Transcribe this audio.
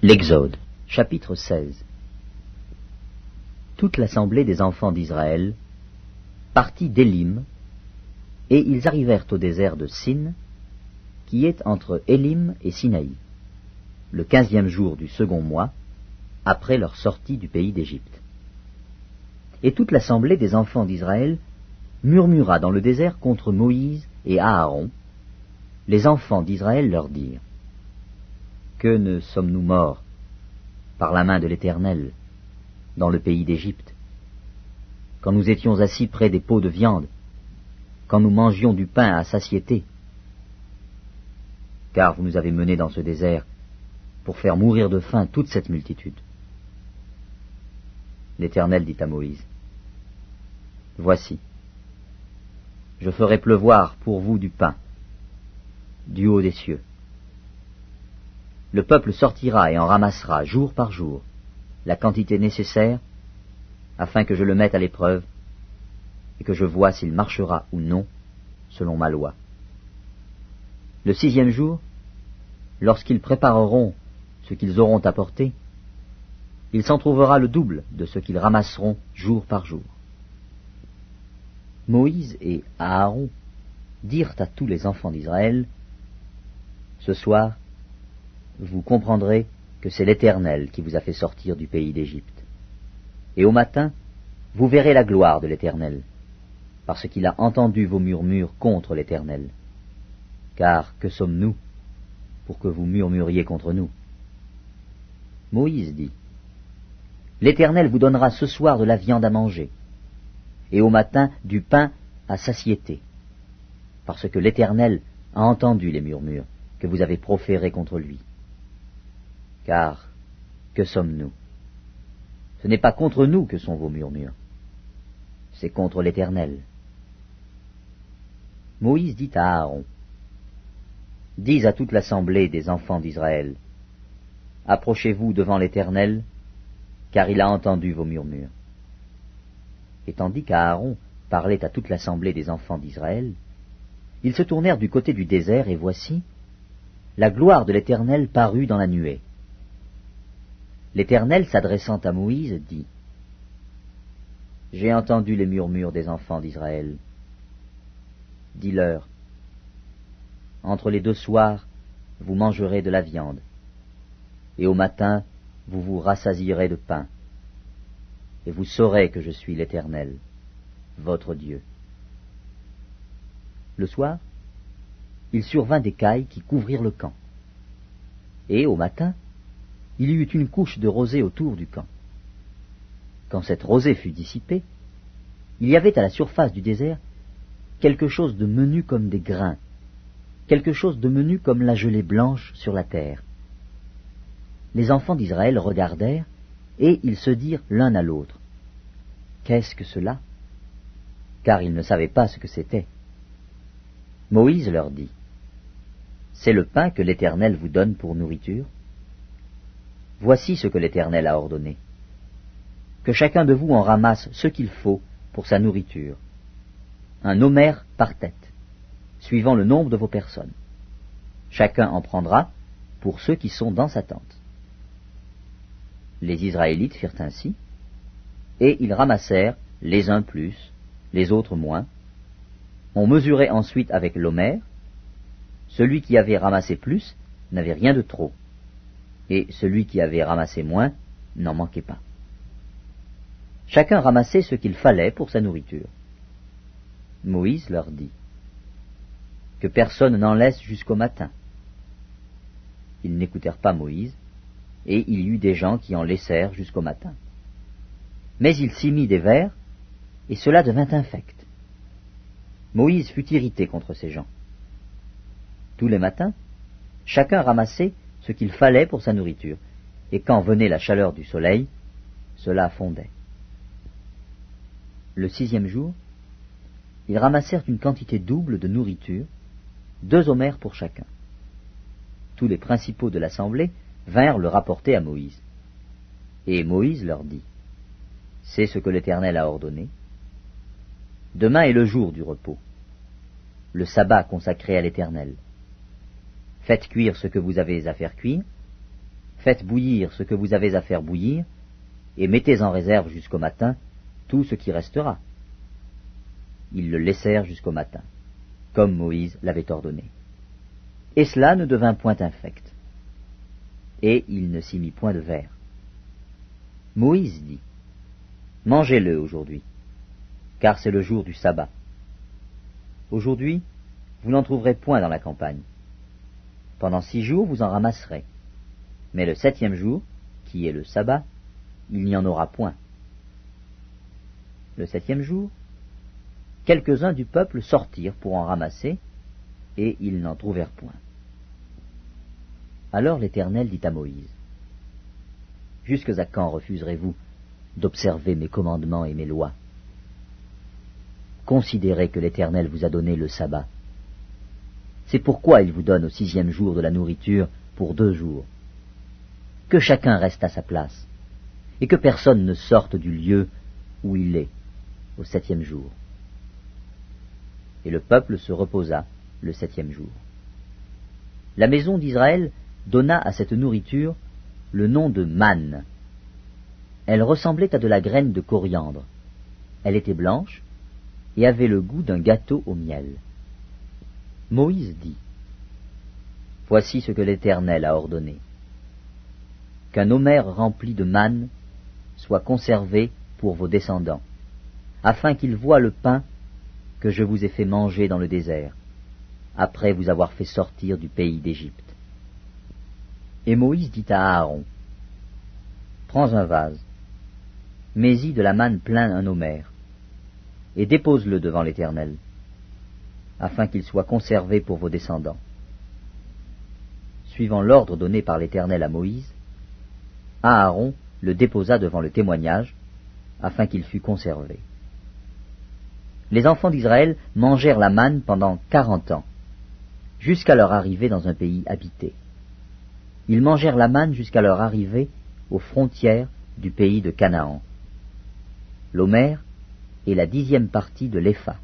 L'Exode, chapitre 16. Toute l'assemblée des enfants d'Israël partit d'Élim, et ils arrivèrent au désert de Sin, qui est entre Élim et Sinaï, le 15e jour du second mois, après leur sortie du pays d'Égypte. Et toute l'assemblée des enfants d'Israël murmura dans le désert contre Moïse et Aaron. Les enfants d'Israël leur dirent: Que ne sommes-nous morts par la main de l'Éternel dans le pays d'Égypte, quand nous étions assis près des pots de viande, quand nous mangions du pain à satiété? Car vous nous avez menés dans ce désert pour faire mourir de faim toute cette multitude. L'Éternel dit à Moïse: Voici, je ferai pleuvoir pour vous du pain, du haut des cieux. Le peuple sortira et en ramassera jour par jour la quantité nécessaire, afin que je le mette à l'épreuve et que je voie s'il marchera ou non selon ma loi. Le 6e jour, lorsqu'ils prépareront ce qu'ils auront apporté, il s'en trouvera le double de ce qu'ils ramasseront jour par jour. Moïse et Aaron dirent à tous les enfants d'Israël: Ce soir, vous comprendrez que c'est l'Éternel qui vous a fait sortir du pays d'Égypte. Et au matin, vous verrez la gloire de l'Éternel, parce qu'il a entendu vos murmures contre l'Éternel. Car que sommes-nous pour que vous murmuriez contre nous? Moïse dit: L'Éternel vous donnera ce soir de la viande à manger, et au matin du pain à satiété, parce que l'Éternel a entendu les murmures que vous avez proférés contre lui. Car que sommes-nous? Ce n'est pas contre nous que sont vos murmures, c'est contre l'Éternel. Moïse dit à Aaron: Dis à toute l'assemblée des enfants d'Israël: Approchez-vous devant l'Éternel, car il a entendu vos murmures. Et tandis qu'Aaron parlait à toute l'assemblée des enfants d'Israël, ils se tournèrent du côté du désert, et voici, la gloire de l'Éternel parut dans la nuée. L'Éternel, s'adressant à Moïse, dit: J'ai entendu les murmures des enfants d'Israël. Dis-leur: Entre les 2 soirs, vous mangerez de la viande, et au matin, vous vous rassasierez de pain, et vous saurez que je suis l'Éternel, votre Dieu. Le soir, il survint des cailles qui couvrirent le camp, et au matin, il y eut une couche de rosée autour du camp. Quand cette rosée fut dissipée, il y avait à la surface du désert quelque chose de menu comme des grains, quelque chose de menu comme la gelée blanche sur la terre. Les enfants d'Israël regardèrent, et ils se dirent l'un à l'autre: Qu'est-ce que cela? Car ils ne savaient pas ce que c'était. Moïse leur dit: C'est le pain que l'Éternel vous donne pour nourriture. Voici ce que l'Éternel a ordonné: que chacun de vous en ramasse ce qu'il faut pour sa nourriture, un homère par tête, suivant le nombre de vos personnes. Chacun en prendra pour ceux qui sont dans sa tente. Les Israélites firent ainsi, et ils ramassèrent les uns plus, les autres moins. On mesurait ensuite avec l'homère. Celui qui avait ramassé plus n'avait rien de trop, et celui qui avait ramassé moins n'en manquait pas. Chacun ramassait ce qu'il fallait pour sa nourriture. Moïse leur dit: Que personne n'en laisse jusqu'au matin. Ils n'écoutèrent pas Moïse, et il y eut des gens qui en laissèrent jusqu'au matin. Mais il s'y mit des vers, et cela devint infect. Moïse fut irrité contre ces gens. Tous les matins, chacun ramassait ce qu'il fallait pour sa nourriture, et quand venait la chaleur du soleil, cela fondait. Le 6e jour, ils ramassèrent une quantité double de nourriture, 2 homères pour chacun. Tous les principaux de l'assemblée vinrent le rapporter à Moïse. Et Moïse leur dit: C'est ce que l'Éternel a ordonné. Demain est le jour du repos, le sabbat consacré à l'Éternel. Faites cuire ce que vous avez à faire cuire, Faites bouillir ce que vous avez à faire bouillir, et mettez en réserve jusqu'au matin tout ce qui restera. » Ils le laissèrent jusqu'au matin, comme Moïse l'avait ordonné. Et cela ne devint point infect. Et il ne s'y mit point de verre. Moïse dit, « Mangez-le aujourd'hui, car c'est le jour du sabbat. Aujourd'hui, vous n'en trouverez point dans la campagne. Pendant 6 jours, vous en ramasserez. Mais le 7e jour, qui est le sabbat, il n'y en aura point. » Le 7e jour, quelques-uns du peuple sortirent pour en ramasser, et ils n'en trouvèrent point. Alors l'Éternel dit à Moïse, « Jusque à quand refuserez-vous d'observer mes commandements et mes lois? Considérez que l'Éternel vous a donné le sabbat. C'est pourquoi il vous donne au 6e jour de la nourriture pour 2 jours. Que chacun reste à sa place, et que personne ne sorte du lieu où il est au 7e jour. » Et le peuple se reposa le 7e jour. La maison d'Israël donna à cette nourriture le nom de manne. Elle ressemblait à de la graine de coriandre. Elle était blanche et avait le goût d'un gâteau au miel. Moïse dit, « Voici ce que l'Éternel a ordonné. Qu'un omère rempli de manne soit conservé pour vos descendants, afin qu'ils voient le pain que je vous ai fait manger dans le désert, après vous avoir fait sortir du pays d'Égypte. » Et Moïse dit à Aaron, « Prends un vase, mets-y de la manne plein un omère, et dépose-le devant l'Éternel, afin qu'il soit conservé pour vos descendants. » Suivant l'ordre donné par l'Éternel à Moïse, Aaron le déposa devant le témoignage, afin qu'il fût conservé. Les enfants d'Israël mangèrent la manne pendant 40 ans, jusqu'à leur arrivée dans un pays habité. Ils mangèrent la manne jusqu'à leur arrivée aux frontières du pays de Canaan. L'omère est la 10e partie de l'épha.